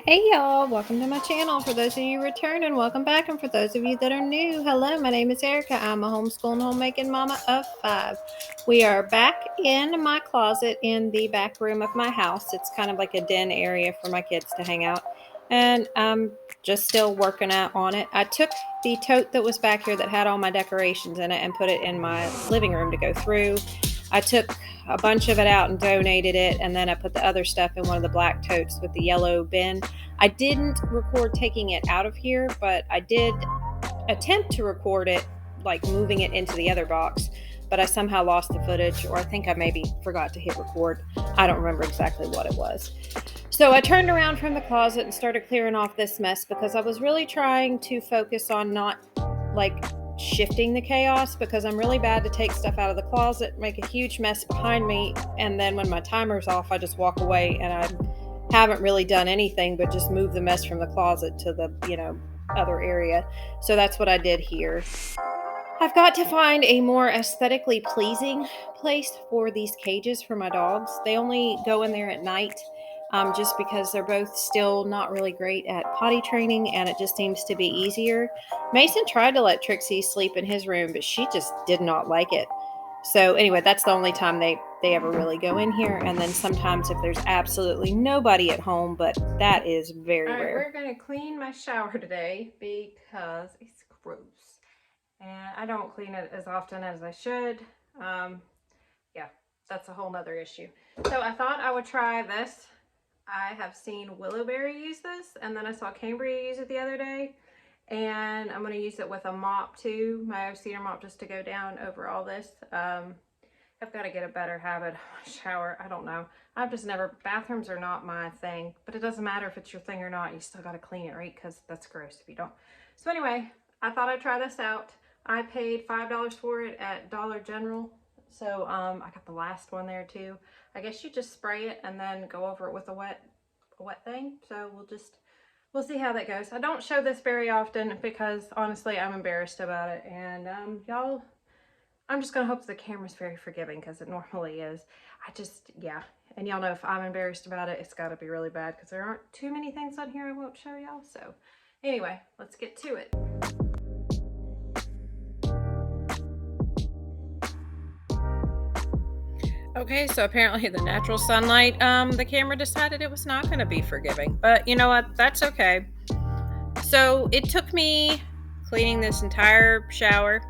Hey y'all, welcome to my channel. For those of you returning, welcome back. And for those of you that are new, hello, my name is Erica. I'm a homeschooling homemaking mama of 5. We are back in my closet in the back room of my house. It's kind of like a den area for my kids to hang out. And I'm just still working out on it. I took the tote that was back here that had all my decorations in it and put it in my living room to go through. I took a bunch of it out and donated it, and then I put the other stuff in one of the black totes with the yellow bin. I didn't record taking it out of here, but I did attempt to record it, like moving it into the other box, but I somehow lost the footage, or I think I maybe forgot to hit record. I don't remember exactly what it was. So I turned around from the closet and started clearing off this mess because I was really trying to focus on not like shifting the chaos, because I'm really bad to take stuff out of the closet, make a huge mess behind me, and then when my timer's off, I just walk away and I haven't really done anything but just move the mess from the closet to the, other area. So that's what I did here. I've got to find a more aesthetically pleasing place for these cages for my dogs. They only go in there at night, just because they're both still not really great at potty training, and it just seems to be easier. Mason tried to let Trixie sleep in his room, but she just did not like it. So anyway, that's the only time they ever really go in here. And then sometimes if there's absolutely nobody at home, but that is very rare. We're going to clean my shower today because it's gross. And I don't clean it as often as I should. Yeah, that's a whole nother issue. So I thought I would try this. I have seen Willowberry use this, and then I saw Cambria use it the other day. And I'm going to use it with a mop too, my cedar mop, just to go down over all this. I've got to get a better habit of my shower. I don't know. I've just never, bathrooms are not my thing, but it doesn't matter if it's your thing or not. You still got to clean it, right? Because that's gross if you don't. So anyway, I thought I'd try this out. I paid $5 for it at Dollar General. So I got the last one there too. I guess you just spray it and then go over it with a wet thing. So we'll see how that goes. I don't show this very often because honestly I'm embarrassed about it, and y'all, I'm just gonna hope the camera's very forgiving, because it normally is. Yeah, and y'all know if I'm embarrassed about it, it's got to be really bad, because there aren't too many things on here I won't show y'all. So anyway, let's get to it. Okay, so apparently the natural sunlight, the camera decided it was not going to be forgiving, but you know what? That's okay. So it took me cleaning this entire shower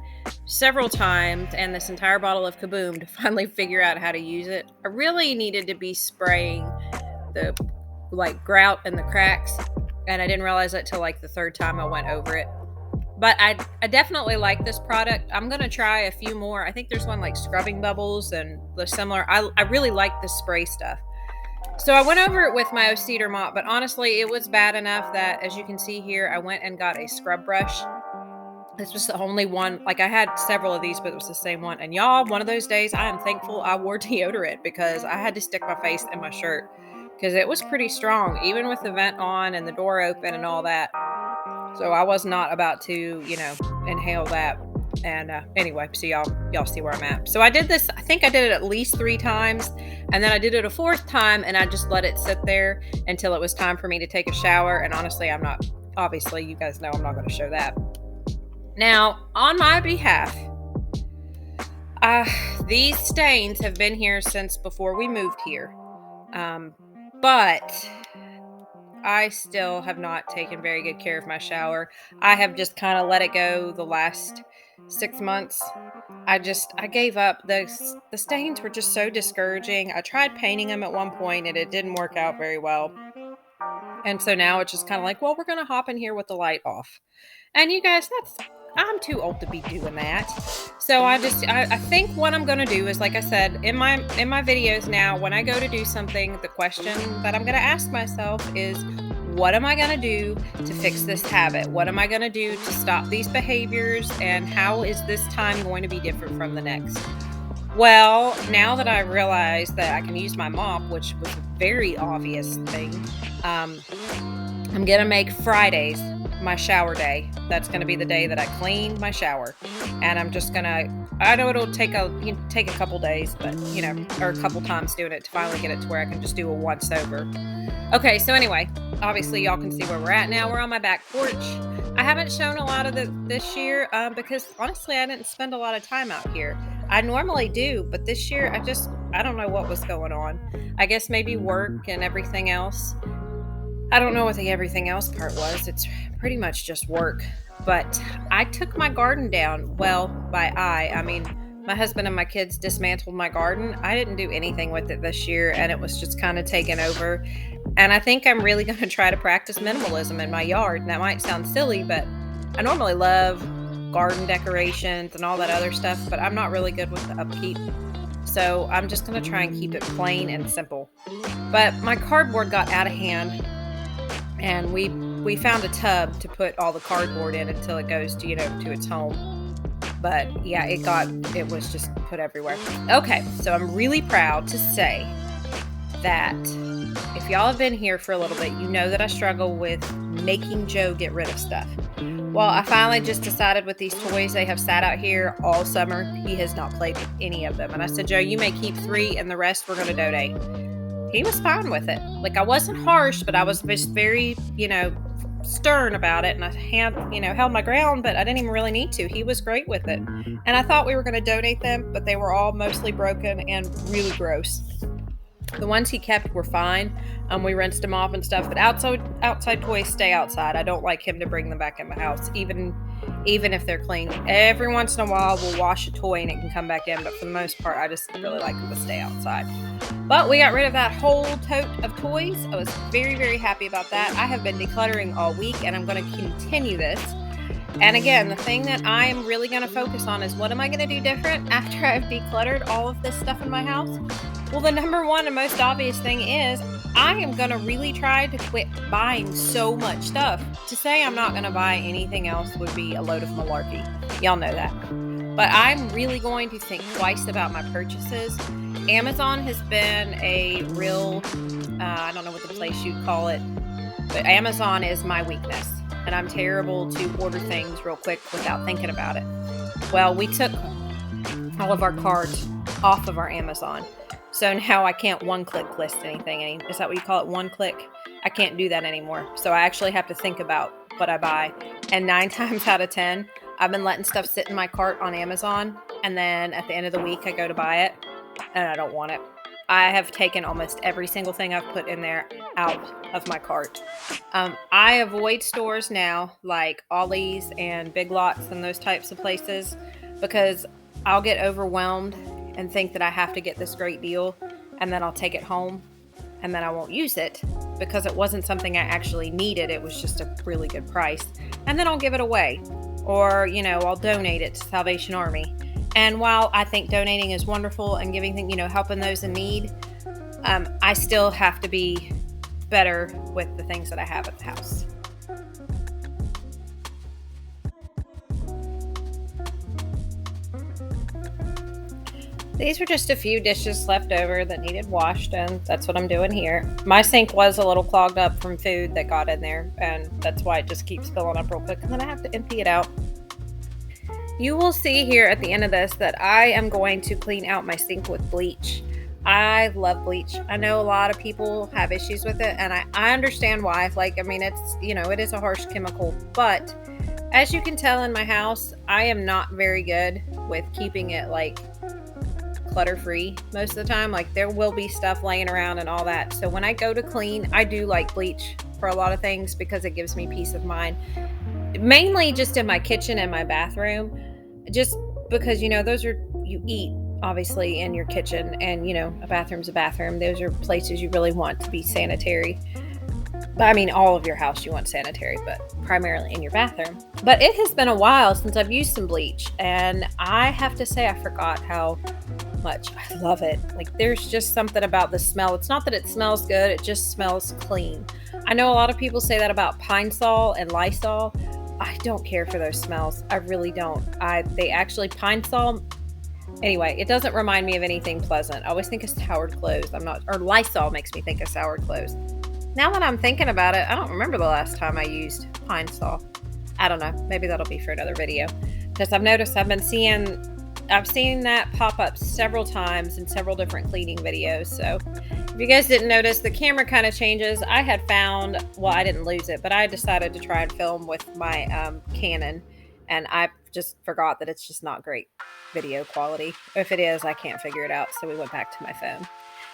several times and this entire bottle of Kaboom to finally figure out how to use it. I really needed to be spraying the grout and the cracks, and I didn't realize it till like the third time I went over it. But I definitely like this product. I'm going to try a few more. I think there's one like Scrubbing Bubbles and the similar. I really like the spray stuff. So I went over it with my cedar mop, but honestly, it was bad enough that, as you can see here, I went and got a scrub brush. This was the only one. Like, I had several of these, but it was the same one. And y'all, one of those days, I am thankful I wore deodorant, because I had to stick my face in my shirt because it was pretty strong, even with the vent on and the door open and all that. So I was not about to, inhale that. And anyway, so y'all see where I'm at. So I did this, I think I did it at least 3 times, and then I did it a 4th time, and I just let it sit there until it was time for me to take a shower. And honestly, obviously you guys know I'm not going to show that. Now, on my behalf, these stains have been here since before we moved here. But I still have not taken very good care of my shower. I have just kind of let it go the last 6 months. I gave up. The stains were just so discouraging. I tried painting them at one point and it didn't work out very well. And so now it's just kind of like, well, we're going to hop in here with the light off. And you guys, I'm too old to be doing that. So I think what I'm going to do is, like I said, in my videos now, when I go to do something, the question that I'm going to ask myself is, what am I going to do to fix this habit? What am I going to do to stop these behaviors? And how is this time going to be different from the next? Well, now that I realize that I can use my mop, which was a very obvious thing, I'm going to make Fridays my shower day. That's going to be the day that I clean my shower. And I'm just going to, I know it'll take a couple days, but or a couple times doing it to finally get it to where I can just do a once over. Okay, so anyway, obviously y'all can see where we're at now. We're on my back porch. I haven't shown a lot of this year because honestly, I didn't spend a lot of time out here. I normally do, but this year I don't know what was going on. I guess maybe work and everything else. I don't know what the everything else part was. It's pretty much just work. But I took my garden down. Well, I mean, my husband and my kids dismantled my garden. I didn't do anything with it this year, and it was just kind of taken over. And I think I'm really going to try to practice minimalism in my yard. And that might sound silly, but I normally love garden decorations and all that other stuff, but I'm not really good with the upkeep. So I'm just going to try and keep it plain and simple. But my cardboard got out of hand, and we found a tub to put all the cardboard in until it goes to, to its home. But yeah, it was just put everywhere. Okay, so I'm really proud to say that if y'all have been here for a little bit, you know that I struggle with making Joe get rid of stuff. Well, I finally just decided with these toys, they have sat out here all summer. He has not played with any of them. And I said, Joe, you may keep 3 and the rest we're going to donate. He was fine with it. Like, I wasn't harsh, but I was just very, stern about it. And I held my ground, but I didn't even really need to. He was great with it. And I thought we were going to donate them, but they were all mostly broken and really gross. The ones he kept were fine. We rinsed them off and stuff, but outside toys stay outside. I don't like him to bring them back in the house, even if they're clean. Every once in a while, we'll wash a toy and it can come back in, but for the most part, I just really like them to stay outside. But we got rid of that whole tote of toys. I was very, very happy about that. I have been decluttering all week, and I'm going to continue this. And again, the thing that I am really going to focus on is what am I going to do different after I've decluttered all of this stuff in my house? Well, the number one and most obvious thing is I am going to really try to quit buying so much stuff. To say I'm not going to buy anything else would be a load of malarkey. Y'all know that. But I'm really going to think twice about my purchases. Amazon has been a real, I don't know what the place you'd call it, but Amazon is my weakness. And I'm terrible to order things real quick without thinking about it. Well, we took all of our carts off of our Amazon. So now I can't one-click list anything. Is that what you call it? One-click? I can't do that anymore. So I actually have to think about what I buy. And 9 times out of 10, I've been letting stuff sit in my cart on Amazon. And then at the end of the week, I go to buy it and I don't want it. I have taken almost every single thing I've put in there out of my cart. I avoid stores now like Ollie's and Big Lots and those types of places because I'll get overwhelmed and think that I have to get this great deal, and then I'll take it home and then I won't use it because it wasn't something I actually needed. It was just a really good price. And then I'll give it away, or I'll donate it to Salvation Army. And while I think donating is wonderful and giving things, helping those in need, I still have to be better with the things that I have at the house. These were just a few dishes left over that needed washed, and that's what I'm doing here. My sink was a little clogged up from food that got in there, and that's why it just keeps filling up real quick, and then I have to empty it out. You will see here at the end of this that I am going to clean out my sink with bleach. I love bleach. I know a lot of people have issues with it, and I understand why. It's, it is a harsh chemical, but as you can tell in my house, I am not very good with keeping it clutter-free most of the time. There will be stuff laying around and all that. So when I go to clean, I do like bleach for a lot of things because it gives me peace of mind. Mainly just in my kitchen and my bathroom, just because, those are, you eat obviously in your kitchen, and, a bathroom's a bathroom. Those are places you really want to be sanitary. All of your house you want sanitary, but primarily in your bathroom. But it has been a while since I've used some bleach, and I have to say I forgot how much I love it. There's just something about the smell. It's not that it smells good, it just smells clean. I know a lot of people say that about Pine Sol and Lysol. I don't care for those smells. I really don't. Pine Sol, anyway, it doesn't remind me of anything pleasant. I always think of soured clothes. Or Lysol makes me think of soured clothes. Now that I'm thinking about it, I don't remember the last time I used Pine Sol. I don't know. Maybe that'll be for another video. Because I've noticed I've seen that pop up several times in several different cleaning videos. So if you guys didn't notice, the camera kind of changes. I had found, well, I didn't lose it, but I decided to try and film with my Canon. And I just forgot that it's just not great video quality. If it is, I can't figure it out. So we went back to my phone.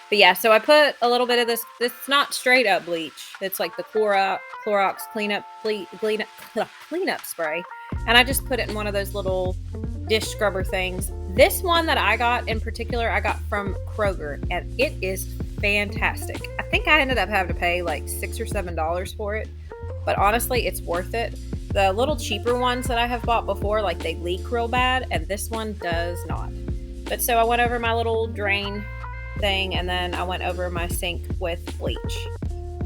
But yeah, so I put a little bit of this. It's not straight up bleach. It's like the Clorox cleanup spray, and I just put it in one of those little dish scrubber things. This one that I got in particular, I got from Kroger, and it is fantastic. I think I ended up having to pay like $6 or $7 for it, but honestly, it's worth it. The little cheaper ones that I have bought before, like they leak real bad, and this one does not. But so I went over my little drain thing, and then I went over my sink with bleach.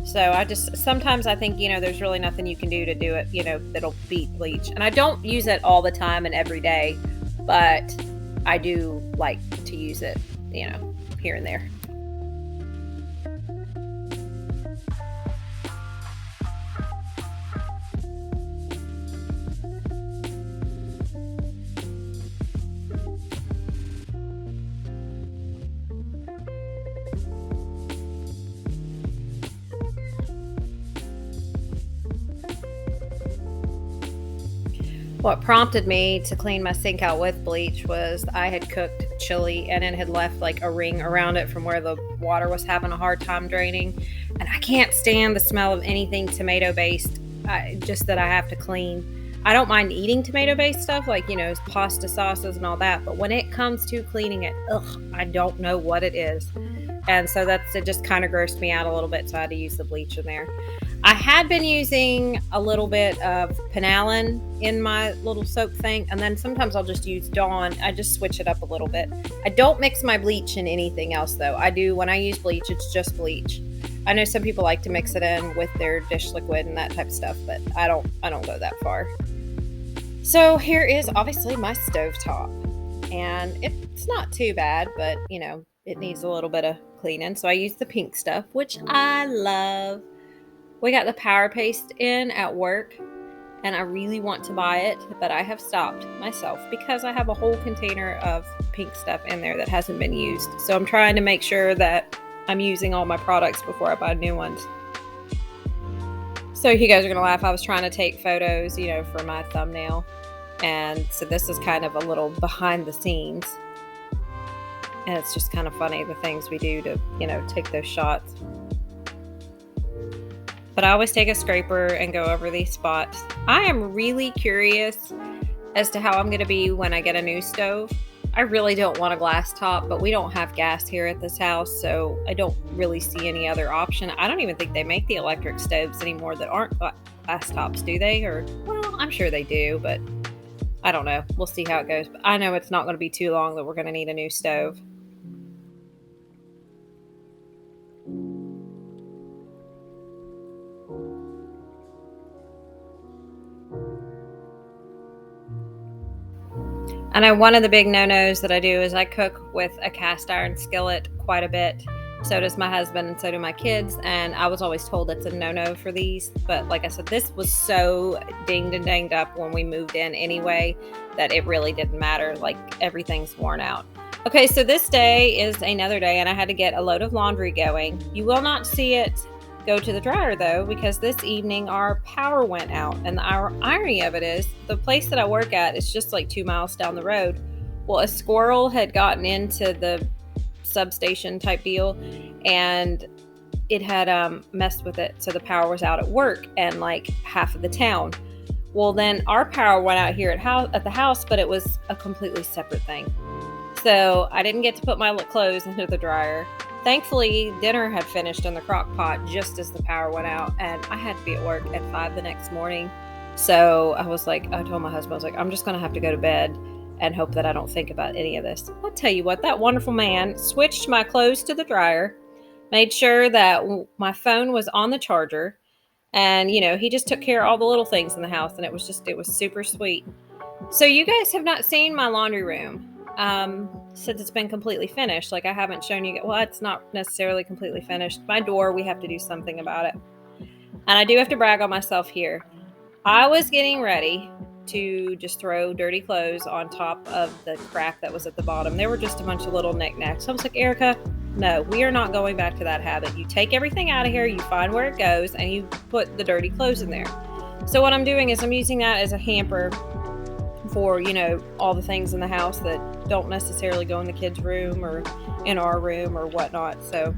So sometimes I think, there's really nothing you can do to do it, that'll beat bleach. And I don't use it all the time and every day, but I do like to use it, here and there. What prompted me to clean my sink out with bleach was I had cooked chili and it had left like a ring around it from where the water was having a hard time draining. And I can't stand the smell of anything tomato based, just that I have to clean. I don't mind eating tomato based stuff like, pasta sauces and all that. But when it comes to cleaning it, I don't know what it is. And so it just kind of grossed me out a little bit. So I had to use the bleach in there. I had been using a little bit of Penalin in my little soap thing, and then sometimes I'll just use Dawn. I just switch it up a little bit. I don't mix my bleach in anything else, though. I do, when I use bleach, it's just bleach. I know some people like to mix it in with their dish liquid and that type of stuff, but I don't go that far. So here is obviously my stovetop, and it's not too bad, but it needs a little bit of cleaning. So I use the pink stuff, which I love. We got the power paste in at work, and I really want to buy it, but I have stopped myself because I have a whole container of pink stuff in there that hasn't been used. So I'm trying to make sure that I'm using all my products before I buy new ones. So you guys are going to laugh. I was trying to take photos, for my thumbnail. And so this is kind of a little behind the scenes. And it's just kind of funny, the things we do to, take those shots. But I always take a scraper and go over these spots. I am really curious as to how I'm going to be when I get a new stove. I really don't want a glass top, but we don't have gas here at this house, so I don't really see any other option. I don't even think they make the electric stoves anymore that aren't glass tops, do they? Or, well, I'm sure they do, but I don't know. We'll see how it goes. But I know it's not going to be too long that we're going to need a new stove. I know one of the big no-nos that I do is I cook with a cast iron skillet quite a bit. So does my husband and so do my kids. And I was always told it's a no-no for these. But like I said, this was so dinged and danged up when we moved in anyway that it really didn't matter. Like everything's worn out. Okay, so this day is another day and I had to get a load of laundry going. You will not see it go to the dryer though, because this evening our power went out. And the irony of it is the place that I work at is just like 2 miles down the road. Well, a squirrel had gotten into the substation type deal and it had messed with it. So the power was out at work and like half of the town. Well, then our power went out here at the house, but it was a completely separate thing. So I didn't get to put my clothes into the dryer. Thankfully, dinner had finished in the crock pot just as the power went out, and I had to be at work at 5 the next morning. So I told my husband, I was like, I'm just going to have to go to bed and hope that I don't think about any of this. I'll tell you what, that wonderful man switched my clothes to the dryer, made sure that my phone was on the charger, and, he just took care of all the little things in the house, and it was super sweet. So you guys have not seen my laundry room. since it's been completely finished. Like I haven't shown you, well, it's not necessarily completely finished. My door, we have to do something about it. And I do have to brag on myself here. I was getting ready to just throw dirty clothes on top of the crack that was at the bottom. There were just a bunch of little knickknacks. I was like, Erica, no, we are not going back to that habit. You take everything out of here, you find where it goes, and you put the dirty clothes in there. So what I'm doing is I'm using that as a hamper for, all the things in the house that don't necessarily go in the kids' room or in our room or whatnot. So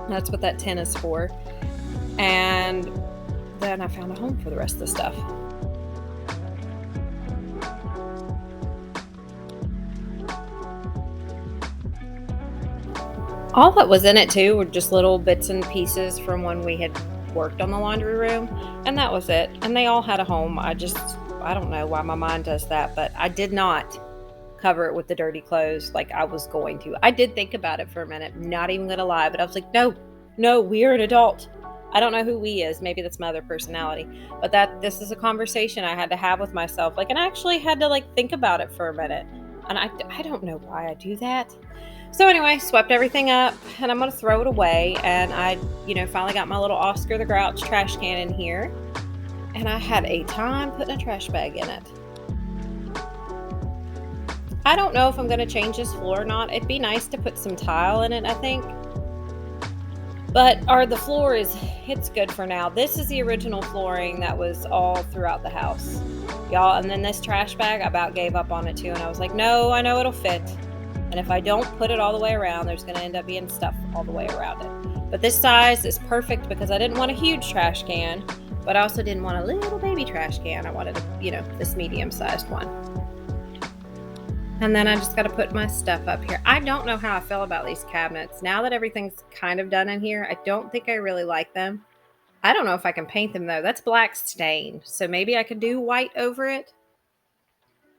that's what that tin is for. And then I found a home for the rest of the stuff. All that was in it too were just little bits and pieces from when we had worked on the laundry room, and that was it. And they all had a home. I don't know why my mind does that, but I did not cover it with the dirty clothes like I was going to. I did think about it for a minute, not even gonna lie, but I was like, no, we're an adult. I don't know who we is. Maybe that's my other personality, but this is a conversation I had to have with myself. Like, and I actually had to think about it for a minute. And I don't know why I do that. So anyway, swept everything up and I'm going to throw it away. And I, finally got my little Oscar the Grouch trash can in here. And I had a time putting a trash bag in it. I don't know if I'm going to change this floor or not. It'd be nice to put some tile in it, I think. But the floor it's good for now. This is the original flooring that was all throughout the house, y'all. And then this trash bag, I about gave up on it too. And I was like, no, I know it'll fit. And if I don't put it all the way around, there's going to end up being stuff all the way around it. But this size is perfect because I didn't want a huge trash can, but I also didn't want a little baby trash can. I wanted, this medium-sized one. And then I just got to put my stuff up here. I don't know how I feel about these cabinets. Now that everything's kind of done in here, I don't think I really like them. I don't know if I can paint them though. That's black stain. So maybe I could do white over it.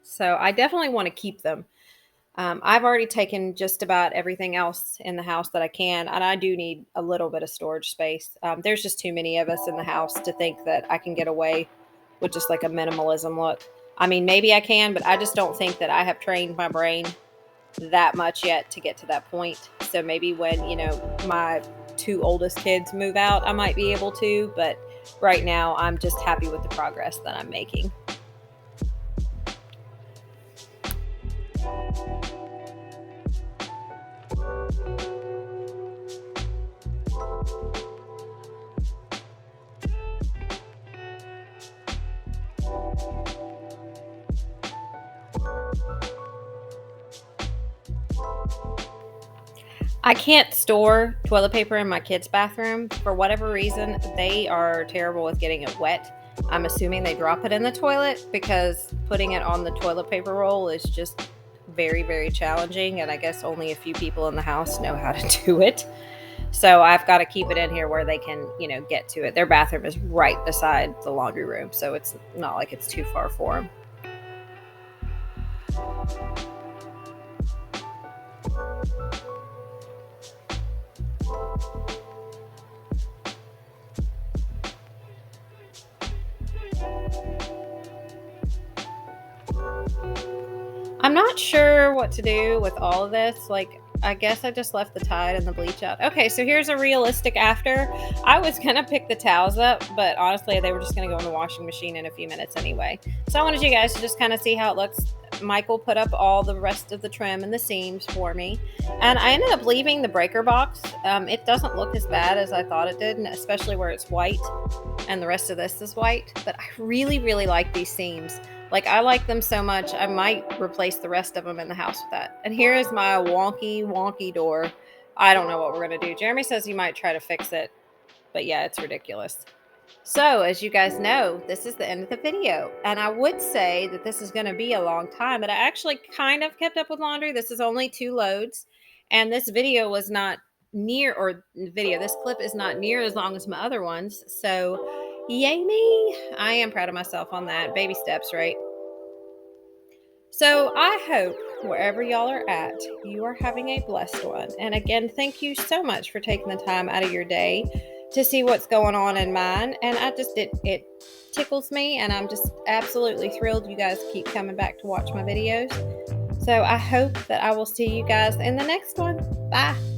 So I definitely want to keep them. I've already taken just about everything else in the house that I can, and I do need a little bit of storage space. There's just too many of us in the house to think that I can get away with just like a minimalism look. I mean, maybe I can, but I just don't think that I have trained my brain that much yet to get to that point. So maybe when, my two oldest kids move out, I might be able to, but right now I'm just happy with the progress that I'm making. I can't store toilet paper in my kids' bathroom. For whatever reason, they are terrible with getting it wet. I'm assuming they drop it in the toilet because putting it on the toilet paper roll is just very, very challenging. And I guess only a few people in the house know how to do it. So I've got to keep it in here where they can, get to it. Their bathroom is right beside the laundry room, so it's not like it's too far for them. I'm not sure what to do with all of this. I guess I just left the Tide and the bleach out. Okay, so here's a realistic after. I was going to pick the towels up, but honestly, they were just going to go in the washing machine in a few minutes anyway. So I wanted you guys to just kind of see how it looks. Michael put up all the rest of the trim and the seams for me. And I ended up leaving the breaker box. It doesn't look as bad as I thought it did, especially where it's white and the rest of this is white. But I really, really like these seams. I like them so much, I might replace the rest of them in the house with that. And here is my wonky door. I don't know what we're going to do. Jeremy says he might try to fix it. But yeah, it's ridiculous. So, as you guys know, this is the end of the video. And I would say that this is going to be a long time, but I actually kind of kept up with laundry. This is only 2 loads. And this video was not this clip is not near as long as my other ones. So, yay me. I am proud of myself on that. Baby steps, right? So I hope wherever y'all are at, you are having a blessed one. And again, thank you so much for taking the time out of your day to see what's going on in mine. And it tickles me, and I'm just absolutely thrilled you guys keep coming back to watch my videos. So I hope that I will see you guys in the next one. Bye.